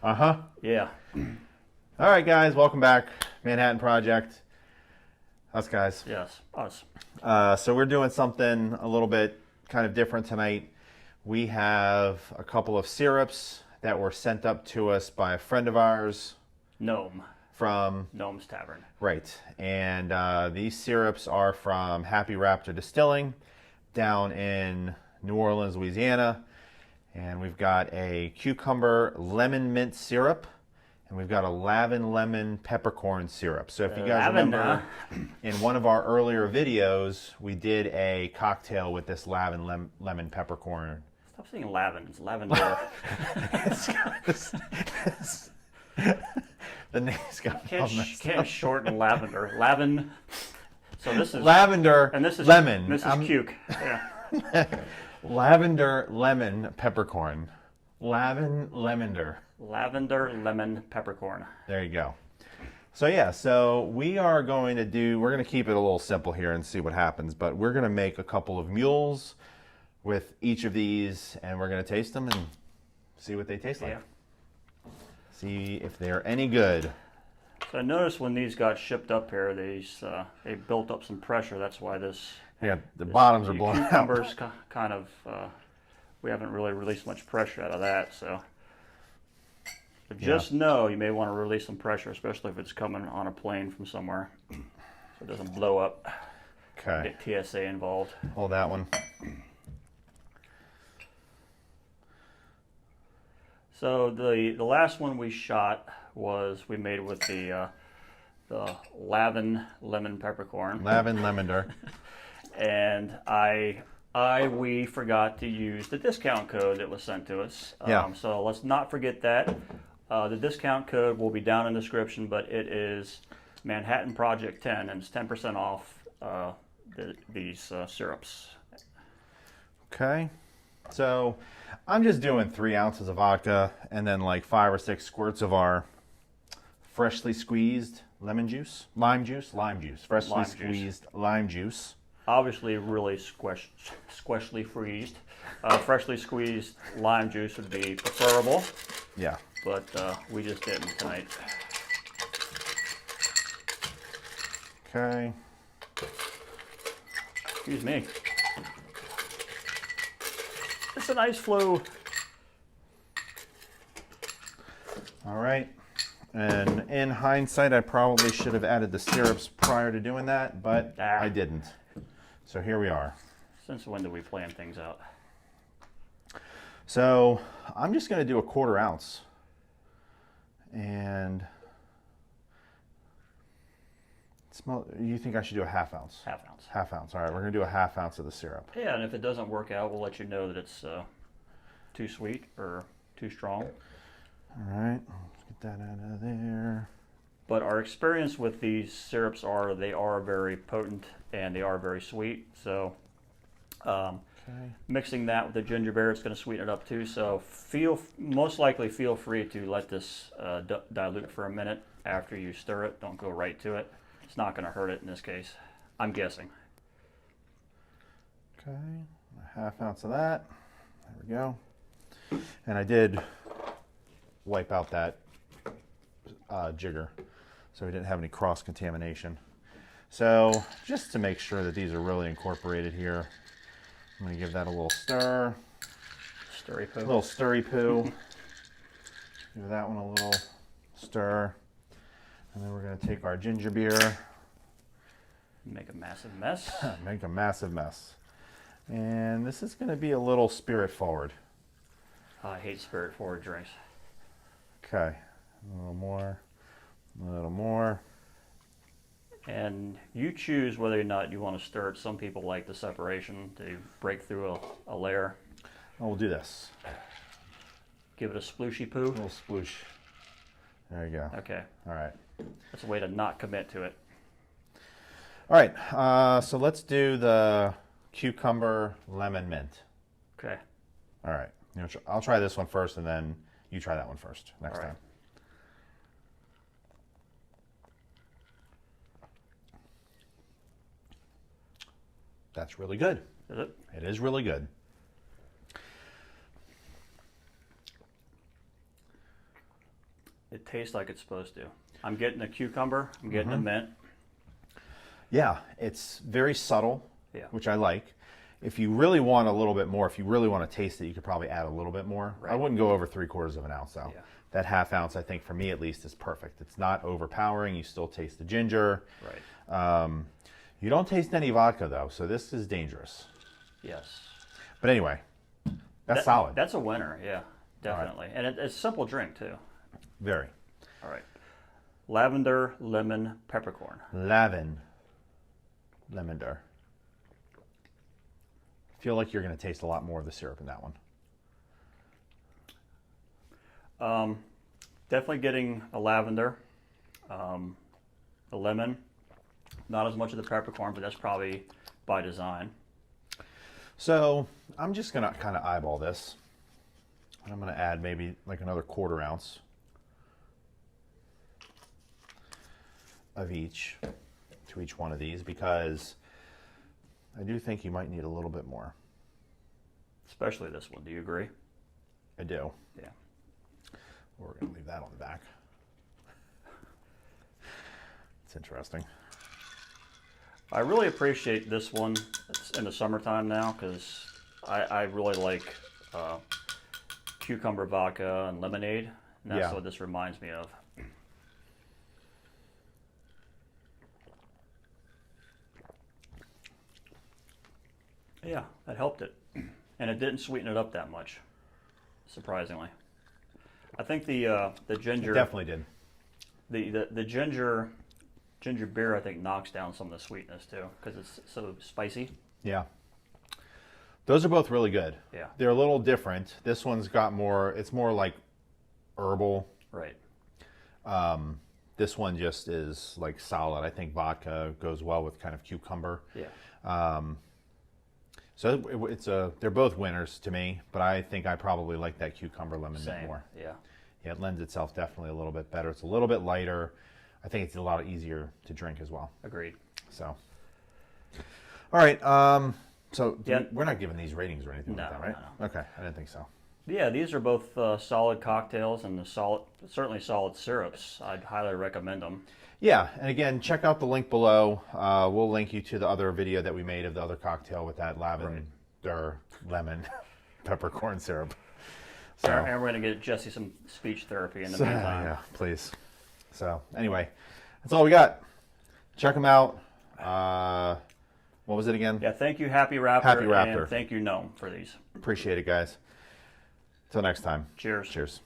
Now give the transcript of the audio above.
Uh-huh. Yeah. All right, guys, welcome back. Manhattan Project. Us guys. Yes, us. So we're doing something a little bit kind of different tonight. We have a couple of syrups that were sent up to us by a friend of ours. Gnome. From Gnome's Tavern. Right. And these syrups are from Happy Raptor Distilling down in New Orleans, Louisiana. And we've got a cucumber lemon mint syrup, and we've got a lemon peppercorn syrup. So if you guys remember, in one of our earlier videos, we did a cocktail with this lemon peppercorn. Stop saying lavender. It's lavender. The name's got can't shorten lavender. So this is lavender and this is lemon. This is cuke. Yeah. Lavender lemon peppercorn. Lavender. Lavender lemon peppercorn. There you go. So yeah, so we're going to keep it a little simple here and see what happens, but we're going to make a couple of mules with each of these, and we're going to taste them and see what they taste like. Yeah. See if they're any good. So I noticed when these got shipped up here, they built up some pressure. That's why The bottoms are blown out. Cucumbers kind of, we haven't really released much pressure out of that, so. But just know you may want to release some pressure, especially if it's coming on a plane from somewhere, so it doesn't blow up. Okay. Get TSA involved. Hold that one. So the last one we shot we made with the lemon peppercorn. Lavender. And we forgot to use the discount code that was sent to us. So let's not forget that. The discount code will be down in the description, but it is Manhattan Project 10, and it's 10% off these syrups. Okay. So I'm just doing 3 ounces of vodka and then like 5 or 6 squirts of our freshly squeezed lime juice. Freshly squeezed lime juice. Obviously, really freshly freezed. Freshly squeezed lime juice would be preferable. Yeah. But we just didn't tonight. Okay. Excuse me. It's a nice flow. All right. And in hindsight, I probably should have added the syrups prior to doing that, but I didn't. So here we are. Since when do we plan things out? So I'm just going to do a 1/4 ounce. And you think I should do a 1/2 ounce? 1/2 ounce. 1/2 ounce. All right, we're going to do a 1/2 ounce of the syrup. Yeah, and if it doesn't work out, we'll let you know that it's too sweet or too strong. All right, let's get that out of there. But our experience with these syrups they are very potent and they are very sweet. So mixing that with the ginger beer, it's going to sweeten it up too. So most likely feel free to let this dilute for a minute after you stir it. Don't go right to it. It's not going to hurt it in this case, I'm guessing. Okay, a 1/2 ounce of that. There we go. And I did wipe out that jigger, so we didn't have any cross-contamination. So just to make sure that these are really incorporated here, I'm going to give that a little stir. Stirry poo. A little stirry poo. Give that one a little stir. And then we're going to take our ginger beer. Make a massive mess. Make a massive mess. And this is going to be a little spirit forward. I hate spirit forward drinks. Okay. A little more. A little more. And you choose whether or not you want to stir it. Some people like the separation to break through a layer. Oh, we'll do this. Give it a splooshy poo. A little sploosh. There you go. Okay. All right. That's a way to not commit to it. All right. So let's do the cucumber lemon mint. Okay. All right. I'll try this one first, and then you try that one first next time. That's really good. Is it? It is really good. taste like it's supposed to. I'm getting a cucumber. I'm getting a mint. Yeah, it's very subtle, Yeah. which I like. If you really want a little bit more, if you really want to taste it, you could probably add a little bit more. Right. I wouldn't go over 3/4 of an ounce though. Yeah. That half ounce, I think, for me at least, is perfect. It's not overpowering. You still taste the ginger. Right. You don't taste any vodka though, so this is dangerous. Yes. But anyway, that's solid. That's a winner. Yeah, definitely. And it's a simple drink too. Very. All right. Lavender, lemon, peppercorn. Lavender. I feel like you're going to taste a lot more of the syrup in that one. Definitely getting a lavender, a lemon. Not as much of the peppercorn, but that's probably by design. So I'm just going to kind of eyeball this. I'm going to add maybe like another 1/4 ounce of each to each one of these, because I do think you might need a little bit more. Especially this one. Do you agree? I do. Yeah. We're going to leave that on the back. It's interesting. I really appreciate this one. It's in the summertime now because I really like cucumber vodka and lemonade. And that's what this reminds me of. Yeah, that helped it. And it didn't sweeten it up that much, surprisingly. I think the ginger... It definitely did. The ginger beer, I think, knocks down some of the sweetness, too, because it's so spicy. Yeah. Those are both really good. Yeah. They're a little different. This one's got more, it's more like herbal. Right. This one just is like solid. I think vodka goes well with kind of cucumber. Yeah. So they're both winners to me, but I think I probably like that cucumber lemon mint Same. more. Yeah. Yeah, it lends itself definitely a little bit better. It's a little bit lighter. I think it's a lot easier to drink as well. Agreed. So, all right. So Yeah. we're not giving these ratings or anything like that, right? No. Okay, I didn't think so. Yeah, these are both solid cocktails and certainly solid syrups. I'd highly recommend them. Yeah, and again, check out the link below. We'll link you to the other video that we made of the other cocktail with that lavender, lemon, peppercorn syrup. So, And we're going to get Jesse some speech therapy in the meantime. yeah, please. So anyway, that's all we got. Check them out. What was it again? Yeah, thank you, Happy Raptor. Happy Raptor. And thank you, Gnome, for these. Appreciate it, guys. Till next time. Cheers. Cheers.